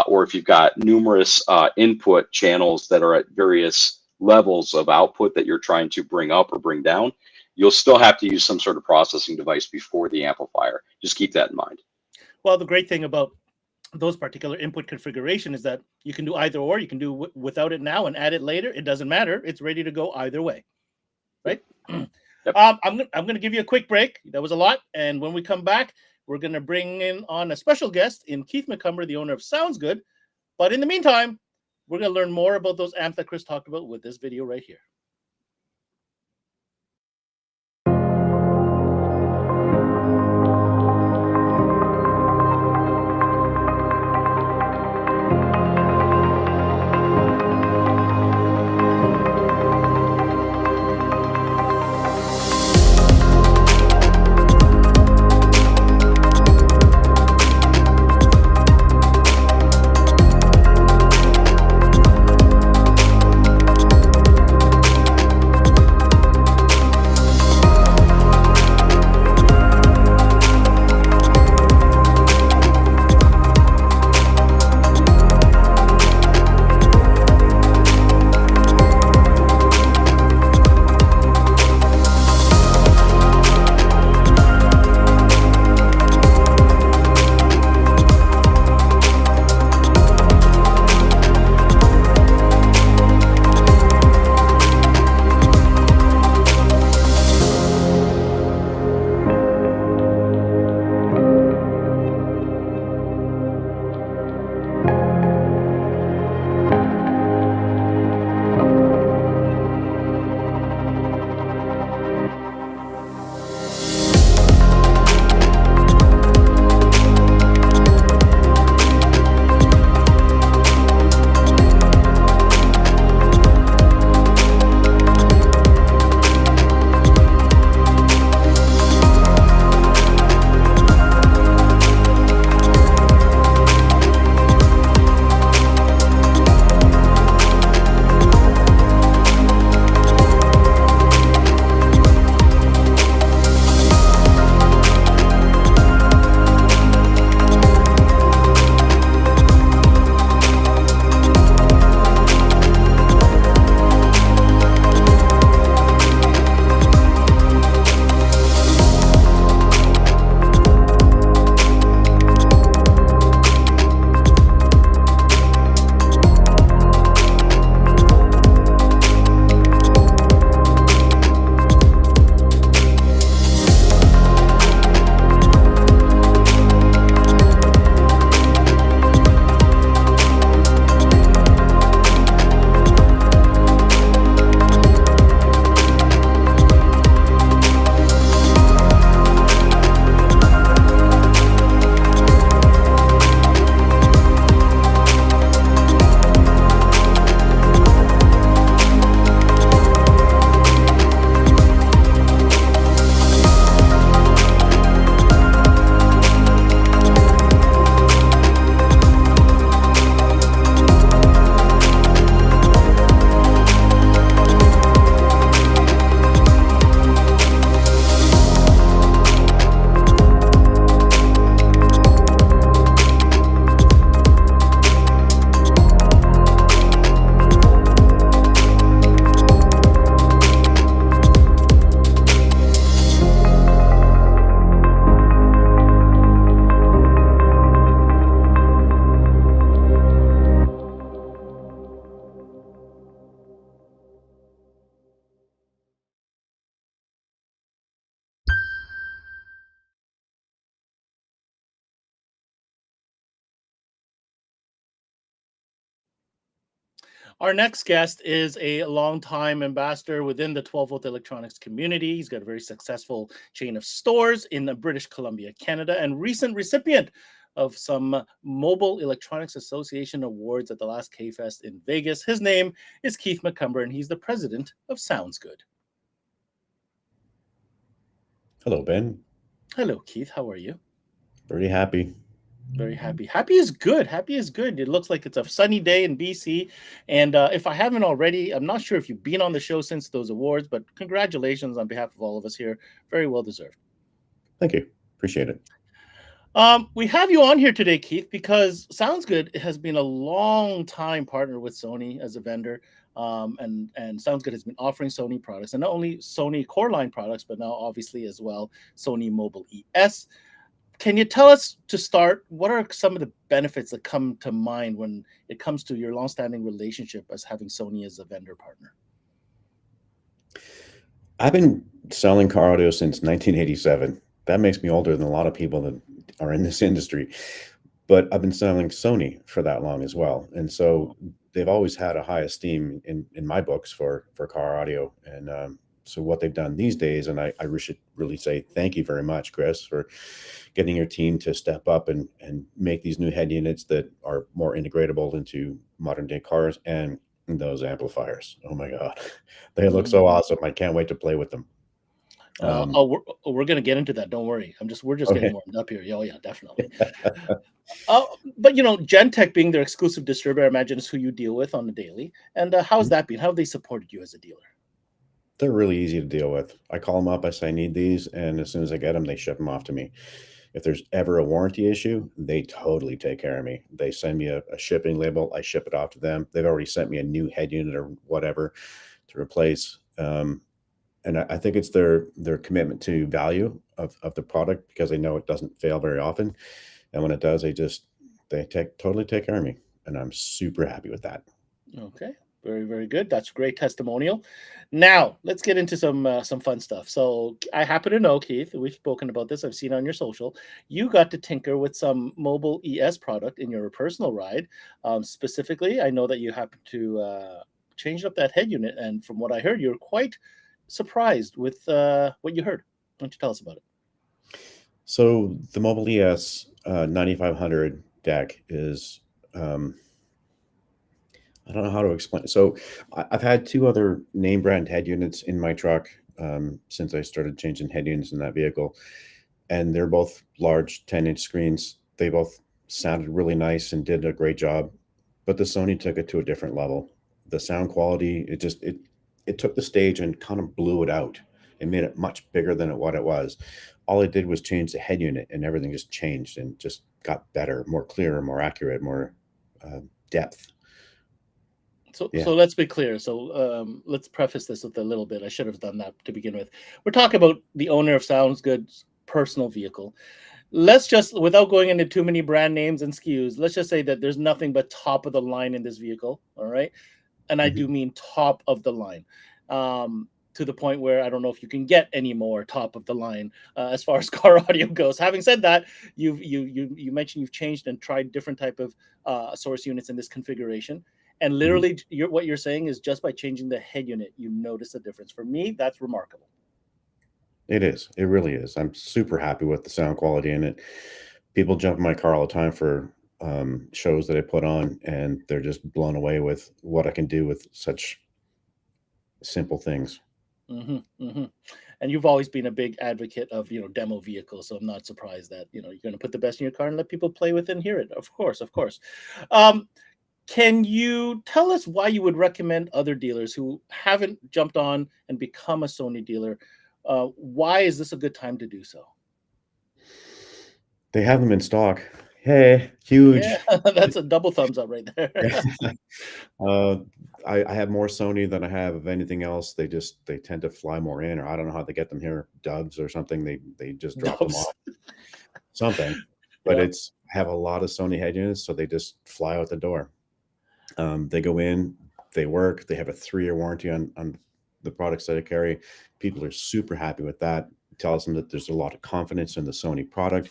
or if you've got numerous input channels that are at various levels of output that you're trying to bring up or bring down, you'll still have to use some sort of processing device before the amplifier. Just keep that in mind. Well, the great thing about those particular input configuration is that you can do either or. You can do without it now and add it later. It doesn't matter. It's ready to go either way, right? Yep. I'm going to give you a quick break. That was a lot. And when we come back, we're going to bring in on a special guest in Keith McCumber, the owner of Sounds Good. But in the meantime, we're going to learn more about those amps that Chris talked about with this video right here. Our next guest is a longtime ambassador within the 12-volt electronics community. He's got a very successful chain of stores in British Columbia, Canada, and recent recipient of some Mobile Electronics Association awards at the last K-Fest in Vegas. His name is Keith McCumber, and he's the president of Sounds Good. Hello, Ben. Hello, Keith. How are you? Very happy. Very happy. Happy is good. Happy is good. It looks like it's a sunny day in BC. And if I haven't already, I'm not sure if you've been on the show since those awards, but congratulations on behalf of all of us here. Very well deserved. Thank you. Appreciate it. We have you on here today, Keith, because Sounds Good has been a long time partner with Sony as a vendor. And Sounds Good has been offering Sony products, and not only Sony core line products, but now obviously as well Sony Mobile ES. Can you tell us, to start, what are some of the benefits that come to mind when it comes to your longstanding relationship as having Sony as a vendor partner? I've been selling car audio since 1987. That makes me older than a lot of people that are in this industry. But I've been selling Sony for that long as well. And so they've always had a high esteem in my books for car audio. And so what they've done these days, and I should really say thank you very much, Chris, for getting your team to step up and make these new head units that are more integratable into modern day cars, and those amplifiers. Oh my God, they look so awesome. I can't wait to play with them. We're going to get into that. Don't worry. We're just getting warmed up here. Oh yeah, definitely. But Gentech being their exclusive distributor, I imagine is who you deal with on the daily. And how's that been? How have they supported you as a dealer? They're really easy to deal with. I call them up, I say I need these, and as soon as I get them, they ship them off to me. If there's ever a warranty issue, they totally take care of me. They send me a shipping label, I ship it off to them. They've already sent me a new head unit or whatever to replace. And I think it's their commitment to value of the product, because they know it doesn't fail very often. And when it does, they totally take care of me. And I'm super happy with that. Okay. Very, very good. That's a great testimonial. Now, let's get into some fun stuff. So I happen to know, Keith, we've spoken about this. I've seen on your social. You got to tinker with some Mobile ES product in your personal ride. Specifically, I know that you happened to change up that head unit. And from what I heard, you're quite surprised with what you heard. Why don't you tell us about it? So the Mobile ES 9500 deck is... I don't know how to explain it. So I've had two other name brand head units in my truck since I started changing head units in that vehicle. And they're both large 10-inch screens. They both sounded really nice and did a great job. But the Sony took it to a different level. The sound quality, it took the stage and kind of blew it out. It made it much bigger than what it was. All it did was change the head unit, and everything just changed and just got better, more clear, more accurate, more depth. So let's be clear. So let's preface this with a little bit. I should have done that to begin with. We're talking about the owner of Sounds Good's personal vehicle. Let's just, without going into too many brand names and SKUs, let's just say that there's nothing but top of the line in this vehicle. All right. And I do mean top of the line, to the point where I don't know if you can get any more top of the line as far as car audio goes. Having said that, you mentioned you've changed and tried different type of source units in this configuration. And literally, what you're saying is just by changing the head unit, you notice a difference. For me, that's remarkable. It is. It really is. I'm super happy with the sound quality in it. People jump in my car all the time for shows that I put on, and they're just blown away with what I can do with such simple things. And you've always been a big advocate of demo vehicles, so I'm not surprised that you're going to put the best in your car and let people play with and hear it. Of course. Can you tell us why you would recommend other dealers who haven't jumped on and become a Sony dealer? Why is this a good time to do so? They have them in stock. Hey, huge. Yeah, that's a double thumbs up right there. I have more Sony than I have of anything else. They tend to fly more in, or I don't know how they get them here, doves or something. They just drop them off. Something. But I have a lot of Sony head units, so they just fly out the door. They go in, they work, they have a 3-year warranty on the products that I carry. People are super happy with that. It tells them that there's a lot of confidence in the Sony product.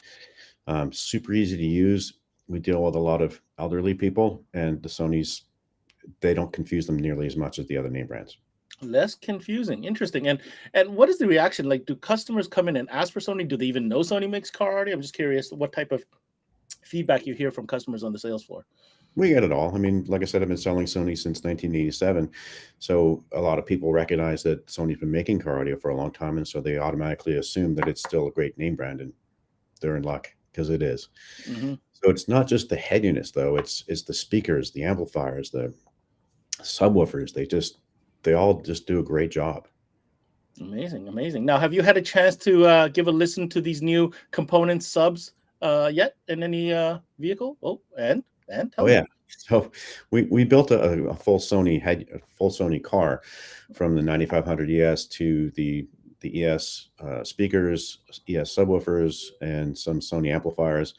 Super easy to use. We deal with a lot of elderly people, and the Sony's they don't confuse them nearly as much as the other name brands. Less confusing. Interesting. And what is the reaction like? Do customers come in and ask for Sony? Do they even know Sony makes car audio? I'm just curious what type of feedback you hear from customers on the sales floor. We get it all. I mean, like I said, I've been selling Sony since 1987. So a lot of people recognize that Sony's been making car audio for a long time. And so they automatically assume that it's still a great name brand, and they're in luck because it is. Mm-hmm. So it's not just the head units, though. It's the speakers, the amplifiers, the subwoofers. They all just do a great job. Amazing, amazing. Now, have you had a chance to give a listen to these new component subs yet in any vehicle? Oh, and tell me. Yeah. So we built a full Sony car from the 9500 ES to the ES speakers, ES subwoofers, and some Sony amplifiers.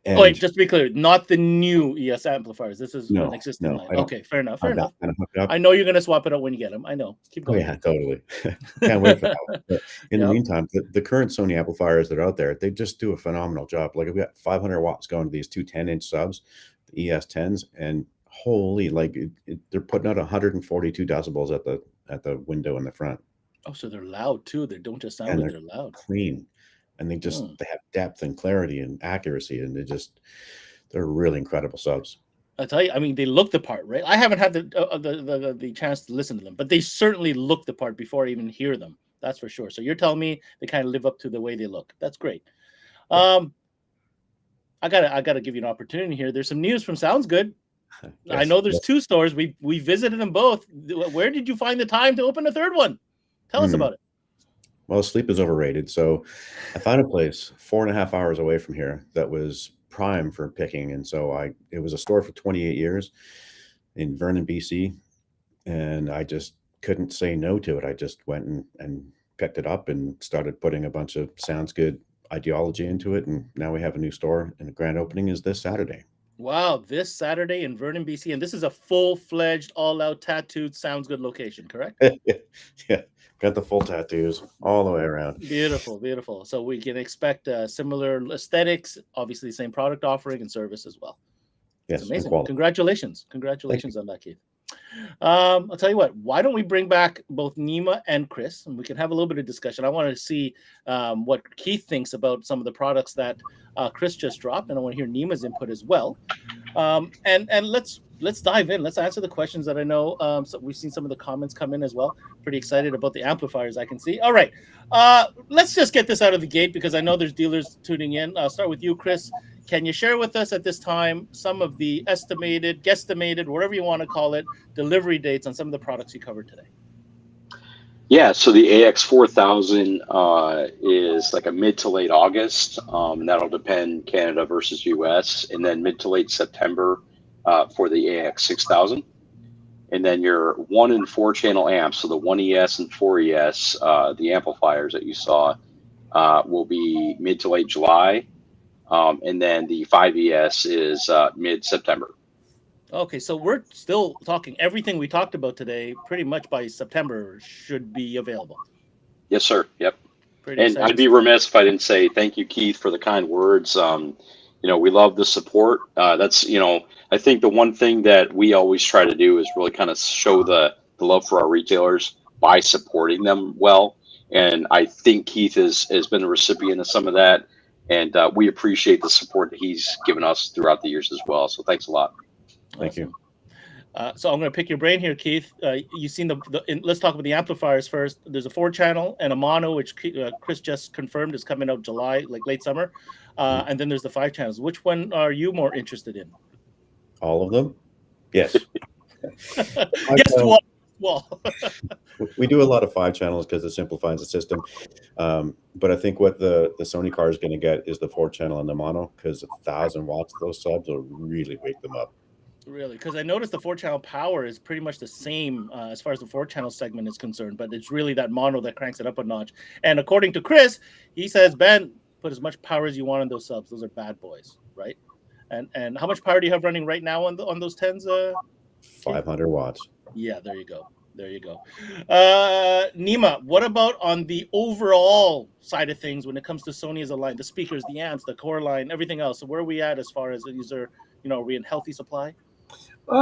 And wait, just to be clear, not the new ES amplifiers. This is an existing line. Okay, fair enough. Fair enough. I know you're going to swap it out when you get them. I know. Keep going. Yeah, totally. Can't wait for that one. But in the meantime, the current Sony amplifiers that are out there, they just do a phenomenal job. Like, we got 500 watts going to these two 10-inch subs, the ES 10s, and holy, like they're putting out 142 decibels at the window in the front. Oh, so they're loud too. They don't just sound like they're loud. Clean. And they have depth and clarity and accuracy, and they're really incredible subs. I tell you, I mean, they look the part, right? I haven't had the chance to listen to them, but they certainly look the part before I even hear them. That's for sure. So you're telling me they kind of live up to the way they look. That's great. I gotta give you an opportunity here. There's some news from Sounds Good. Yes, I know there's two stores. We visited them both. Where did you find the time to open a third one? Tell us about it. Well, sleep is overrated. So I found a place 4.5 hours away from here that was prime for picking. And so it was a store for 28 years in Vernon, BC. And I just couldn't say no to it. I just went and picked it up and started putting a bunch of Sounds Good ideology into it. And now we have a new store, and the grand opening is this Saturday. Wow, this Saturday in Vernon, BC. And this is a full-fledged, all-out tattooed Sounds Good location, correct? Yeah. Got the full tattoos all the way around. Beautiful, beautiful. So we can expect similar aesthetics, obviously the same product offering and service as well. Yes, it's amazing. Congratulations on that, Keith. I'll tell you what. Why don't we bring back both Nima and Chris, and we can have a little bit of discussion. I want to see what Keith thinks about some of the products that Chris just dropped, and I want to hear Nima's input as well. And let's dive in. Let's answer the questions that I know. So we've seen some of the comments come in as well. Pretty excited about the amplifiers, I can see. All right. Let's just get this out of the gate because I know there's dealers tuning in. I'll start with you, Chris. Can you share with us at this time some of the estimated, guesstimated, whatever you want to call it, delivery dates on some of the products you covered today? Yeah, so the AX4000 is like a mid to late August. That'll depend Canada versus US, and then mid to late September for the AX6000. And then your 1 and 4 channel amps, so the 1ES and 4ES, the amplifiers that you saw, will be mid to late July. And then the 5ES is mid-September. Okay, so we're still talking everything we talked about today. Pretty much by September should be available. Yes, sir. Yep. Pretty and exciting. I'd be remiss if I didn't say thank you, Keith, for the kind words. We love the support. That's I think the one thing that we always try to do is really kind of show the love for our retailers by supporting them well. And I think Keith has been a recipient of some of that. And we appreciate the support that he's given us throughout the years as well. So thanks a lot. Thank you. So I'm going to pick your brain here, Keith. You've seen let's talk about the amplifiers first. There's a 4-channel and a mono, which Chris just confirmed is coming out July, like late summer. And then there's the 5 channels. Which one are you more interested in? All of them? Yes. Yes, well. We do a lot of 5 channels because it simplifies the system. But I think what the Sony car is going to get is the 4-channel and the mono, because 1,000 watts of those subs will really wake them up. Really? Because I noticed the 4-channel power is pretty much the same as far as the 4-channel segment is concerned, but it's really that mono that cranks it up a notch. And according to Chris, he says, Ben, put as much power as you want on those subs. Those are bad boys, right? And how much power do you have running right now on those 10s? 500 watts. Yeah, there you go. Nima, what about on the overall side of things when it comes to Sony as a line, the speakers, the amps, the core line, everything else? So where are we at as far as are we in healthy supply?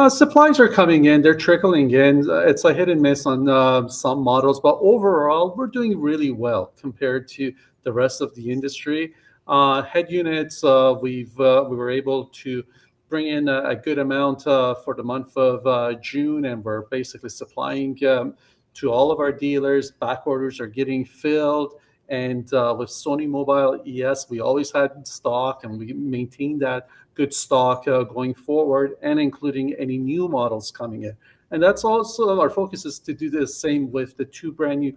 Supplies are coming in; they're trickling in. It's a hit and miss on some models, but overall, we're doing really well compared to the rest of the industry. Head units, we were able to bring in a good amount for the month of June, and we're basically supplying to all of our dealers. Back orders are getting filled, and with Sony Mobile ES, we always had stock, and we maintained that good stock going forward, and including any new models coming in. And that's also our focus is to do the same with the two brand new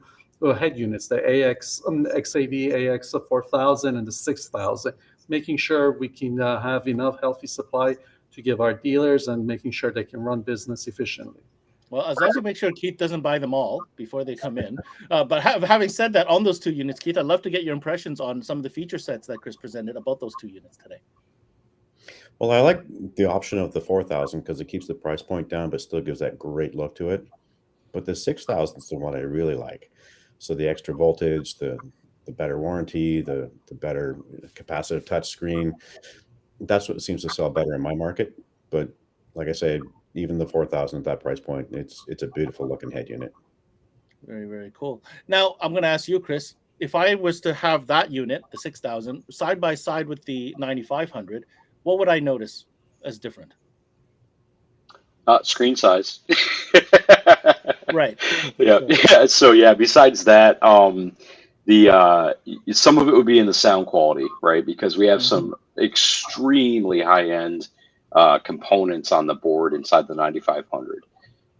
head units, the XAV AX 4000 and the 6000, making sure we can have enough healthy supply to give our dealers and making sure they can run business efficiently. Well, as long as you make sure Keith doesn't buy them all before they come in. But having said that, on those two units, Keith, I'd love to get your impressions on some of the feature sets that KRIS presented about those two units today. Well, I like the option of the 4000 because it keeps the price point down, but still gives that great look to it. But the 6000 is the one I really like. So the extra voltage, the better warranty, the better capacitive touchscreen. That's what seems to sell better in my market. But like I said, even the 4000 at that price point, it's a beautiful looking head unit. Very, very cool. Now, I'm going to ask you, KRIS, if I was to have that unit, the 6000, side by side with the 9500, what would I notice as different? Screen size. Right. Yeah. Sure. Yeah. So yeah, besides that, the some of it would be in the sound quality, right? Because we have some extremely high end components on the board inside the 9500.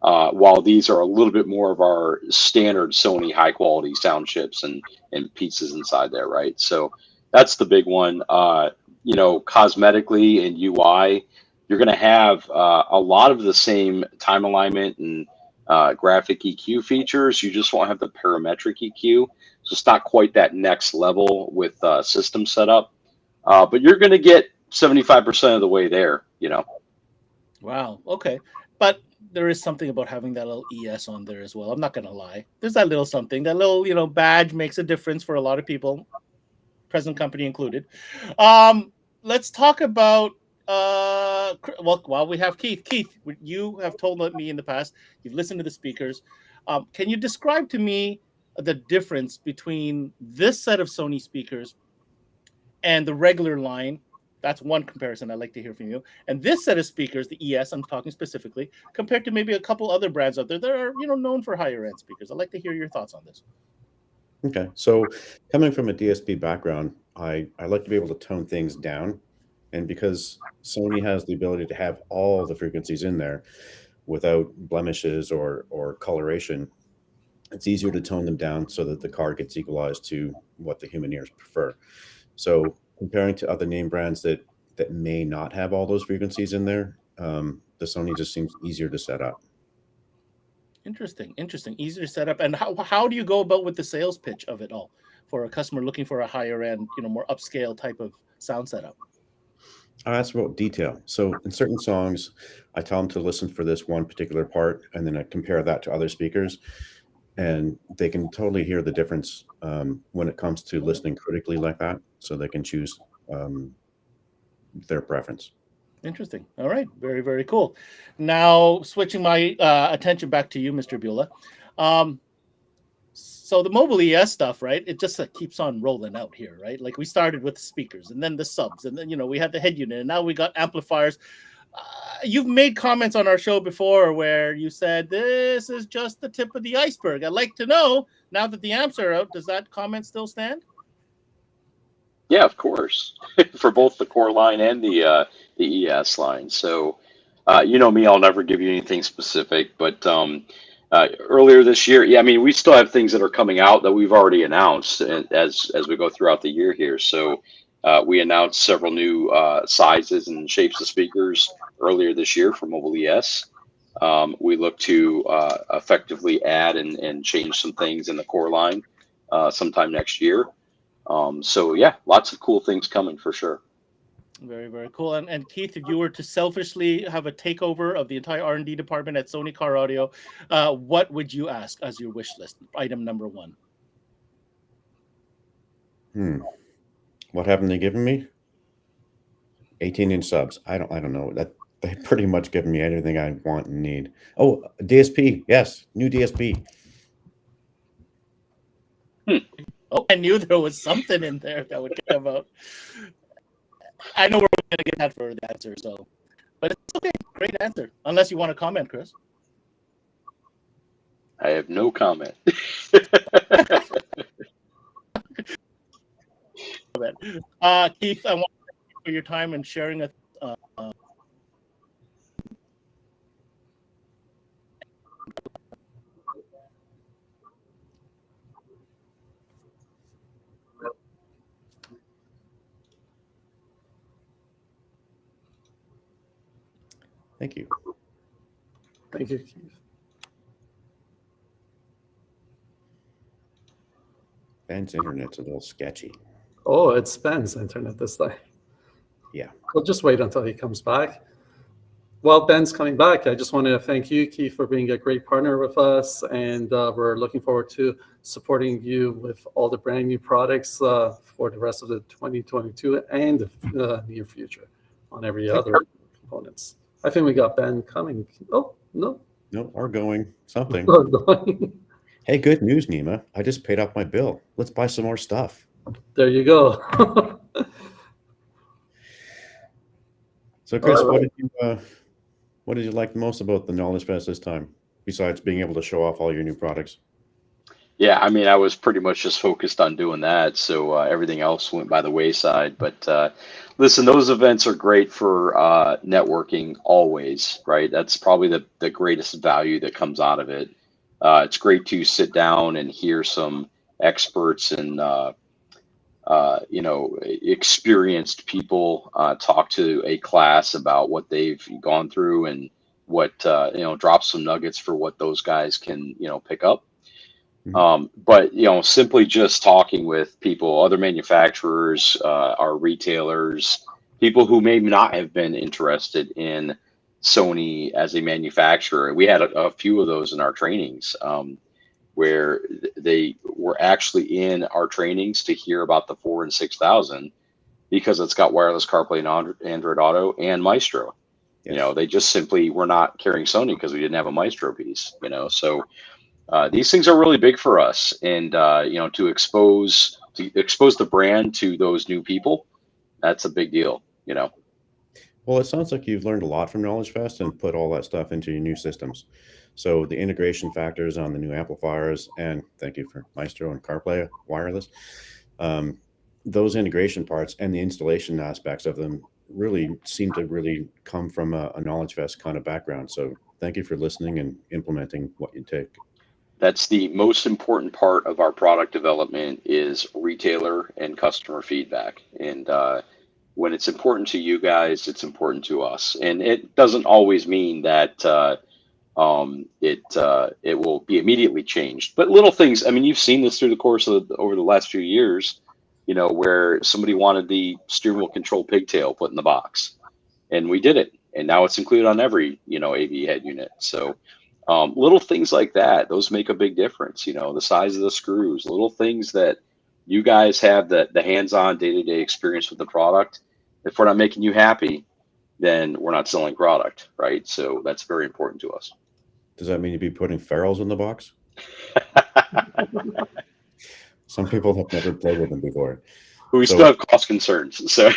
While these are a little bit more of our standard Sony high quality sound chips and pieces inside there, right? So that's the big one. You know, cosmetically and UI, you're going to have a lot of the same time alignment and graphic EQ features. You just won't have the parametric EQ. So it's not quite that next level with system setup. But you're going to get 75% of the way there, you know. Wow. Okay. But there is something about having that little ES on there as well. I'm not going to lie. There's that little something. That little, badge makes a difference for a lot of people, present company included. Let's talk about well, while we have Keith. Keith, you have told me in the past you've listened to the speakers. Can you describe to me the difference between this set of Sony speakers and the regular line? That's one comparison I'd like to hear from you. And this set of speakers, the ES, I'm talking specifically, compared to maybe a couple other brands out there that are, known for higher end speakers. I'd like to hear your thoughts on this. Okay, so coming from a DSP background, I like to be able to tone things down. And because Sony has the ability to have all the frequencies in there without blemishes or coloration, it's easier to tone them down so that the card gets equalized to what the human ears prefer. So comparing to other name brands that may not have all those frequencies in there, the Sony just seems easier to set up. Interesting. Easier to set up. And how do you go about with the sales pitch of it all for a customer looking for a higher end, more upscale type of sound setup? I ask about detail. So in certain songs, I tell them to listen for this one particular part, and then I compare that to other speakers, and they can totally hear the difference when it comes to listening critically like that, so they can choose their preference. Interesting. All right. Very, very cool. Now, switching my attention back to you, Mr. Bulla. So the mobile ES stuff, right? It just keeps on rolling out here, right? Like we started with the speakers and then the subs, and then, we had the head unit, and now we got amplifiers. You've made comments on our show before where you said this is just the tip of the iceberg. I'd like to know, now that the amps are out, does that comment still stand? Yeah, of course, for both the core line and the ES line. So, you know me, I'll never give you anything specific, but earlier this year, yeah, I mean, we still have things that are coming out that we've already announced as we go throughout the year here. So we announced several new sizes and shapes of speakers earlier this year for mobile ES. We look to effectively add and change some things in the core line sometime next year. So yeah, lots of cool things coming for sure. Very, very cool. And Keith, if you were to selfishly have a takeover of the entire R&D department at Sony Car Audio, what would you ask as your wish list? Item number one. What haven't they given me? 18-inch subs. I don't know. They've pretty much given me everything I want and need. Oh, DSP. Yes, new DSP. Oh, I knew there was something in there that would come out. I know we're going to get that for the answer, so. But it's okay. Great answer. Unless you want to comment, Chris. I have no comment. Keith, I want to thank you for your time and sharing it. Thank you. Thank you, Keith. Ben's internet's a little sketchy. Oh, it's Ben's internet this time. Yeah. We'll just wait until he comes back. While Ben's coming back, I just wanted to thank you, Keith, for being a great partner with us. And we're looking forward to supporting you with all the brand new products for the rest of the 2022 and the near future on every other components. I think we got Ben coming. Oh, no. No, or going. Something. Hey, good news, Nima. I just paid off my bill. Let's buy some more stuff. There you go. So, Chris, what did you like the most about the Knowledge Fest this time, besides being able to show off all your new products? Yeah, I mean, I was pretty much just focused on doing that, so everything else went by the wayside. But listen, those events are great for networking always, right? That's probably the greatest value that comes out of it. It's great to sit down and hear some experts and experienced people talk to a class about what they've gone through and what drop some nuggets for what those guys can pick up. But simply just talking with people, other manufacturers, our retailers, people who may not have been interested in Sony as a manufacturer. We had a few of those in our trainings where they were actually in our trainings to hear about the 4 and 6000 because it's got wireless CarPlay and Android Auto and Maestro. Yes. They just simply were not carrying Sony because we didn't have a Maestro piece. So these things are really big for us, and to expose the brand to those new people, that's a big deal. Well, it sounds like you've learned a lot from Knowledge Fest and put all that stuff into your new systems. So the integration factors on the new amplifiers, and thank you for Maestro and CarPlay wireless, those integration parts and the installation aspects of them really seem to really come from a Knowledge Fest kind of background. So thank you for listening and implementing what you take. That's the most important part of our product development is retailer and customer feedback. And when it's important to you guys, it's important to us. And it doesn't always mean that it will be immediately changed. But little things, I mean, you've seen this through the course of over the last few years, where somebody wanted the steering wheel control pigtail put in the box. And we did it. And now it's included on every, AV head unit. So little things like that, those make a big difference. The size of the screws, little things that you guys have the hands-on day-to-day experience with the product. If we're not making you happy, then we're not selling product, right? So that's very important to us. Does that mean you'd be putting ferrules in the box? Some people have never played with them before. We still have cost concerns. So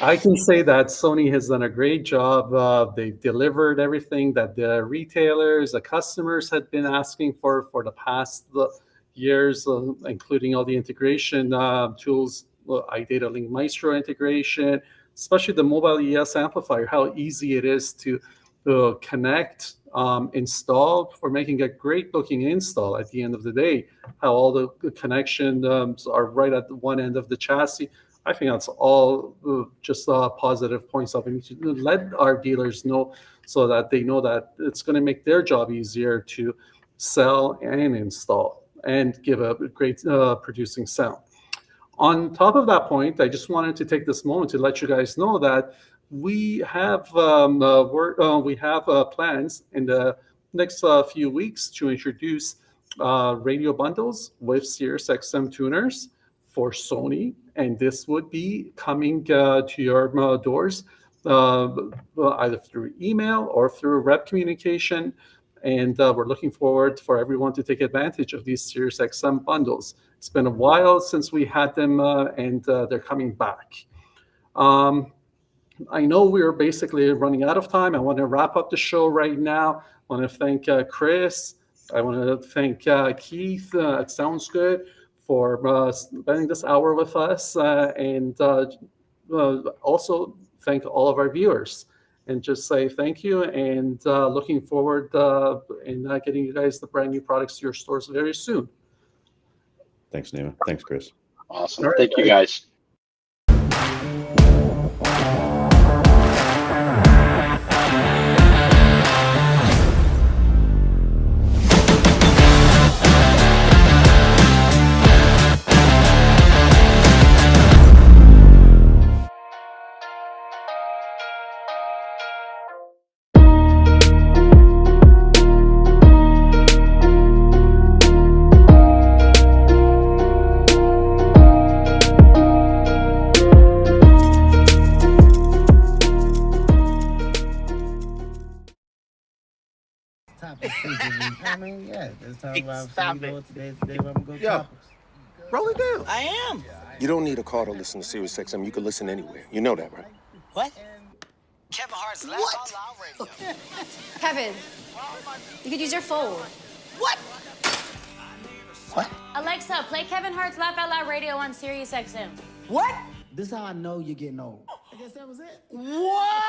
I can say that Sony has done a great job. They've delivered everything that the retailers, the customers had been asking for the past years, including all the integration tools, iData Link Maestro integration, especially the mobile ES amplifier, how easy it is to connect, install, for making a great looking install at the end of the day, how all the connections are right at the one end of the chassis. I think that's all just positive points that we need to let our dealers know so that they know that it's going to make their job easier to sell and install and give a great producing sound. On top of that point, I just wanted to take this moment to let you guys know that we have plans in the next few weeks to introduce radio bundles with Sirius XM tuners for Sony, and this would be coming to your doors either through email or through rep communication. And we're looking forward for everyone to take advantage of these SiriusXM bundles. It's been a while since we had them, and they're coming back. I know we're basically running out of time. I want to wrap up the show right now. I want to thank KRIS. I want to thank Keith at Sounds Good for spending this hour with us, and also thank all of our viewers. And just say thank you, and looking forward in getting you guys the brand new products to your stores very soon. Thanks, Nema. Thanks, Chris. Awesome. All right, Thank you, guys. I mean, yeah, let's talk about Stop today where I'm going to Yo. topics. Roll it down. I am. You don't need a car to listen to SiriusXM. You can listen anywhere. You know that, right? What? Kevin Hart's Laugh Out Loud Radio. Kevin, you could use your phone. What? What? Alexa, play Kevin Hart's Laugh Out Loud Radio on Sirius XM. What? This is how I know you're getting old. I guess that was it. What?